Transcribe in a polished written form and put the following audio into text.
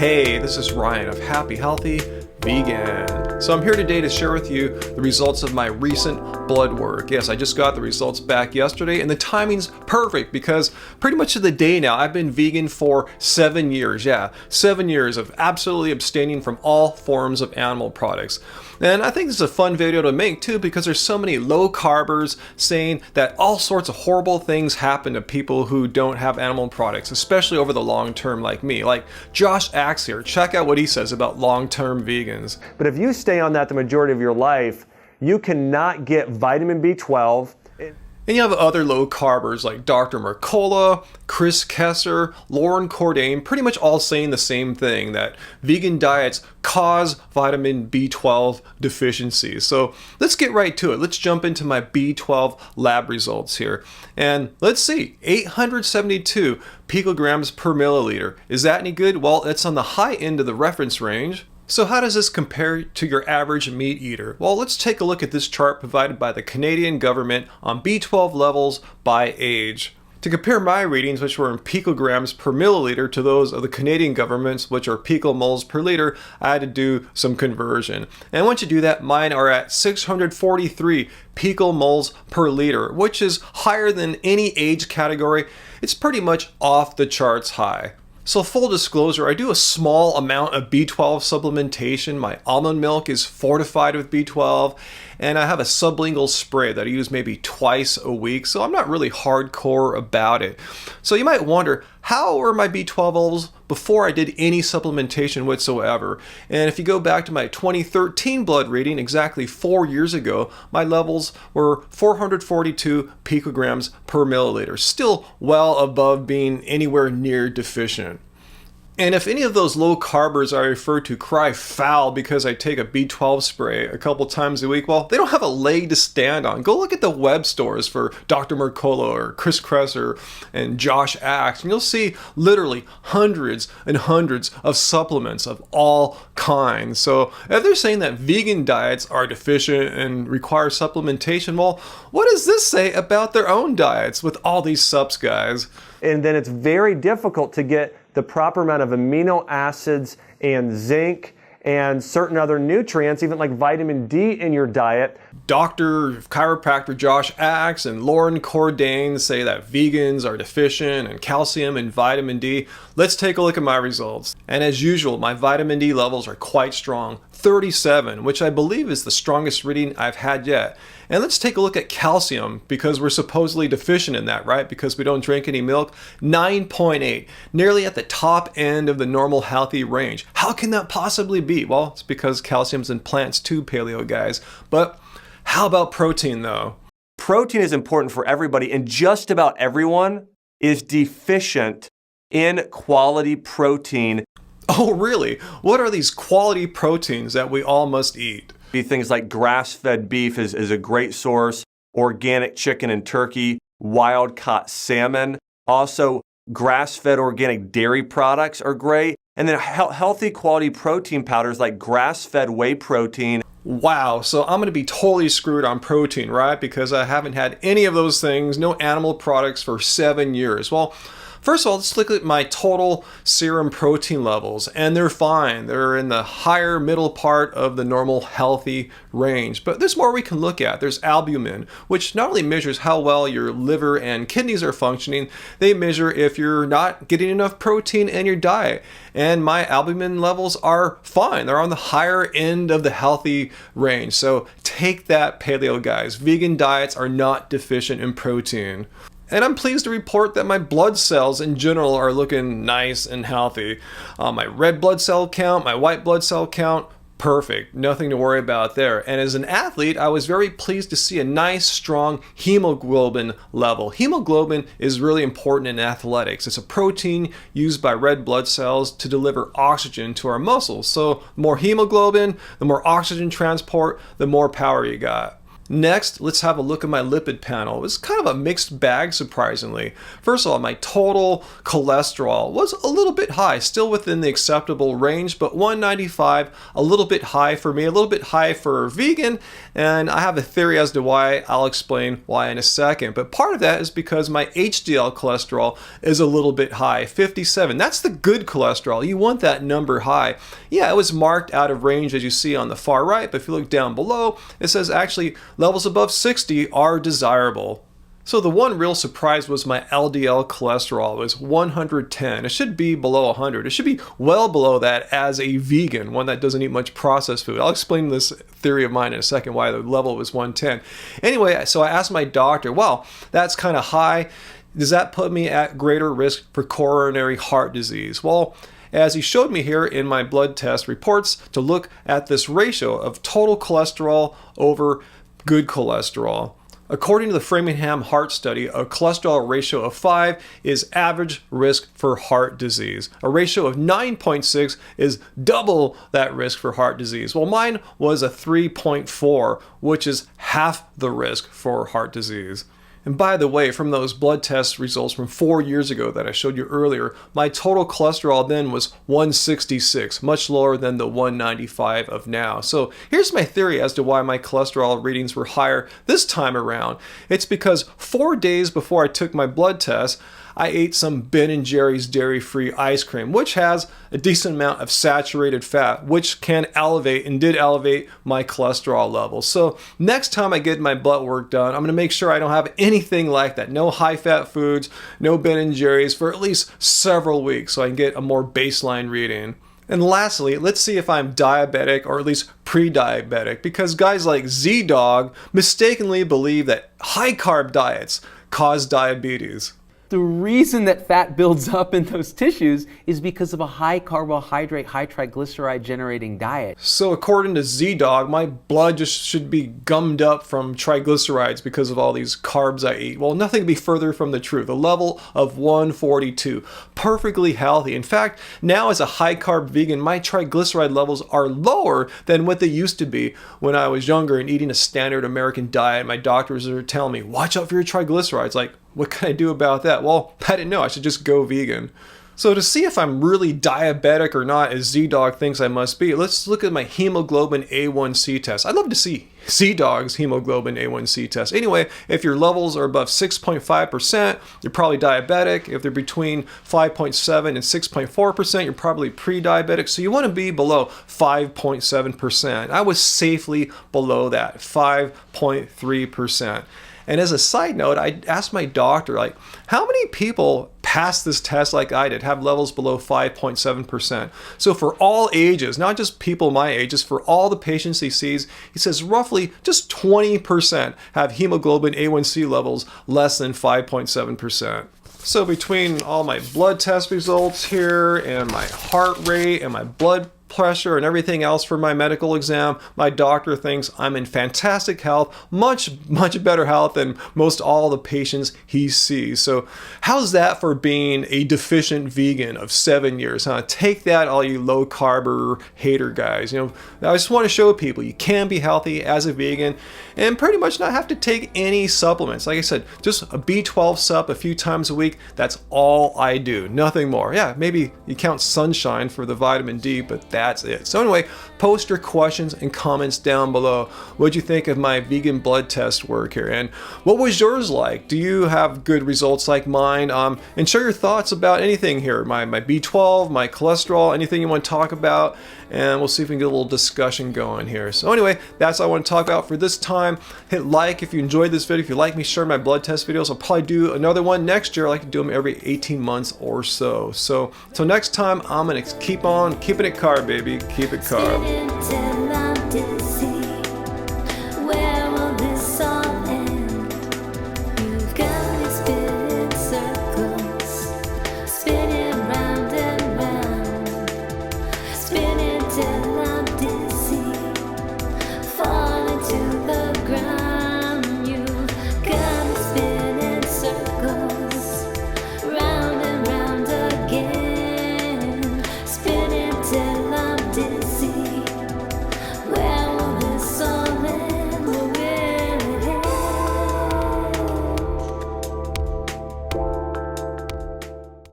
Hey, this is Ryan of Happy Healthy Vegan. So I'm here today to share with you the results of my recent blood work. Yes, I just got the results back yesterday, and the timing's perfect because pretty much to the day now, I've been vegan for 7 years. Yeah, 7 years of absolutely abstaining from all forms of animal products. And I think this is a fun video to make too because there's so many low carbers saying that all sorts of horrible things happen to people who don't have animal products, especially over the long term like me. Like Josh Axe here, check out what he says about long-term vegans. But if you stay on that the majority of your life, you cannot get vitamin B12. And you have other low carbers like Dr. Mercola, Chris Kessler, Lauren Cordain, pretty much all saying the same thing, that vegan diets cause vitamin B12 deficiencies. So let's get right to it. Let's jump into my B12 lab results here. And let's see, 872 picograms per milliliter. Is that any good? Well, it's on the high end of the reference range. So how does this compare to your average meat eater? Well, let's take a look at this chart provided by the Canadian government on B12 levels by age. To compare my readings, which were in picograms per milliliter, to those of the Canadian government's, which are picomoles per liter, I had to do some conversion. And once you do that, mine are at 643 picomoles per liter, which is higher than any age category. It's pretty much off the charts high. So full disclosure, I do a small amount of B12 supplementation. My almond milk is fortified with B12, and I have a sublingual spray that I use maybe twice a week, so I'm not really hardcore about it. So you might wonder, how were my B12 levels before I did any supplementation whatsoever? And if you go back to my 2013 blood reading, exactly 4 years ago, my levels were 442 picograms per milliliter, still well above being anywhere near deficient. And if any of those low carbers I refer to cry foul because I take a B12 spray a couple times a week, well, they don't have a leg to stand on. Go look at the web stores for Dr. Mercola or Chris Kresser and Josh Axe, and you'll see literally hundreds and hundreds of supplements of all kinds. So if they're saying that vegan diets are deficient and require supplementation, well, what does this say about their own diets with all these subs, guys? And then it's very difficult to get the proper amount of amino acids and zinc and certain other nutrients, even like vitamin D in your diet. Dr. Chiropractor Josh Axe and Lauren Cordain say that vegans are deficient in calcium and vitamin D. Let's take a look at my results. And as usual, my vitamin D levels are quite strong, 37, which I believe is the strongest reading I've had yet. And let's take a look at calcium, because we're supposedly deficient in that, right? Because we don't drink any milk. 9.8, nearly at the top end of the normal healthy range. How can that possibly be? Well, it's because calcium's in plants too, paleo guys. But how about protein though? Protein is important for everybody, and just about everyone is deficient in quality protein. Oh, really? What are these quality proteins that we all must eat? Things like grass-fed beef is a great source, organic chicken and turkey, wild-caught salmon. Also, grass-fed organic dairy products are great. And then healthy quality protein powders like grass-fed whey protein. Wow, so I'm going to be totally screwed on protein, right? Because I haven't had any of those things, no animal products for 7 years. Well, first of all, let's look at my total serum protein levels, and they're fine. They're in the higher middle part of the normal healthy range. But there's more we can look at. There's albumin, which not only measures how well your liver and kidneys are functioning, they measure if you're not getting enough protein in your diet. And my albumin levels are fine. They're on the higher end of the healthy range. So take that, paleo guys. Vegan diets are not deficient in protein. And I'm pleased to report that my blood cells in general are looking nice and healthy. My red blood cell count, my white blood cell count, perfect. Nothing to worry about there. And as an athlete, I was very pleased to see a nice, strong hemoglobin level. Hemoglobin is really important in athletics. It's a protein used by red blood cells to deliver oxygen to our muscles. So the more hemoglobin, the more oxygen transport, the more power you got. Next, let's have a look at my lipid panel. It was kind of a mixed bag, surprisingly. First of all, my total cholesterol was a little bit high, still within the acceptable range, but 195, a little bit high for me, a little bit high for vegan, and I have a theory as to why. I'll explain why in a second. But part of that is because my HDL cholesterol is a little bit high, 57. That's the good cholesterol. You want that number high. Yeah, it was marked out of range, as you see on the far right, but if you look down below, it says actually levels above 60 are desirable. So the one real surprise was my LDL cholesterol was 110. It should be below 100. It should be well below that as a vegan, one that doesn't eat much processed food. I'll explain this theory of mine in a second, why the level was 110. Anyway, so I asked my doctor, well, that's kind of high. Does that put me at greater risk for coronary heart disease? Well, as he showed me here in my blood test reports, to look at this ratio of total cholesterol over good cholesterol. According to the Framingham Heart Study, a cholesterol ratio of 5 is average risk for heart disease. A ratio of 9.6 is double that risk for heart disease. Well, mine was a 3.4, which is half the risk for heart disease. And by the way, from those blood test results from 4 years ago that I showed you earlier, my total cholesterol then was 166, much lower than the 195 of now. So here's my theory as to why my cholesterol readings were higher this time around. It's because 4 days before I took my blood test, I ate some Ben & Jerry's dairy-free ice cream, which has a decent amount of saturated fat, which can elevate and did elevate my cholesterol levels. So next time I get my blood work done, I'm going to make sure I don't have anything like that. No high-fat foods, no Ben & Jerry's for at least several weeks so I can get a more baseline reading. And lastly, let's see if I'm diabetic or at least pre-diabetic, because guys like Z-Dog mistakenly believe that high-carb diets cause diabetes. The reason that fat builds up in those tissues is because of a high carbohydrate, high triglyceride generating diet. So according to Z-Dog, my blood just should be gummed up from triglycerides because of all these carbs I eat. Well, nothing could be further from the truth. A level of 142, perfectly healthy. In fact, now as a high carb vegan, my triglyceride levels are lower than what they used to be when I was younger and eating a standard American diet. My doctors are telling me, watch out for your triglycerides. Like, what can I do about that? Well, I didn't know. I should just go vegan. So to see if I'm really diabetic or not, as Z-Dog thinks I must be, let's look at my hemoglobin A1C test. I'd love to see Z-Dog's hemoglobin A1C test. Anyway, if your levels are above 6.5%, you're probably diabetic. If they're between 5.7 and 6.4%, you're probably pre-diabetic. So you want to be below 5.7%. I was safely below that, 5.3%. And as a side note, I asked my doctor, like, how many people pass this test like I did, have levels below 5.7%? So for all ages, not just people my age, just for all the patients he sees, he says roughly just 20% have hemoglobin A1C levels less than 5.7%. So between all my blood test results here and my heart rate and my blood pressure and everything else for my medical exam, my doctor thinks I'm in fantastic health, much better health than most all the patients he sees. So how's that for being a deficient vegan of 7 years, huh? Take that, all you low carb hater guys. You know, I just want to show people you can be healthy as a vegan and pretty much not have to take any supplements. Like I said, just a B12 sup a few times a week. That's all I do, nothing more. Yeah, maybe you count sunshine for the vitamin D, but that's it. So anyway, post your questions and comments down below. What'd you think of my vegan blood test work here? And what was yours like? Do you have good results like mine? And share your thoughts about anything here. My B12, my cholesterol, anything you want to talk about. And we'll see if we can get a little discussion going here. So anyway, that's all I want to talk about for this time. Hit like if you enjoyed this video. If you like me sharing my blood test videos, I'll probably do another one next year. I like to do them every 18 months or so. So until next time, I'm going to keep on keeping it carb, baby. Keep it carb.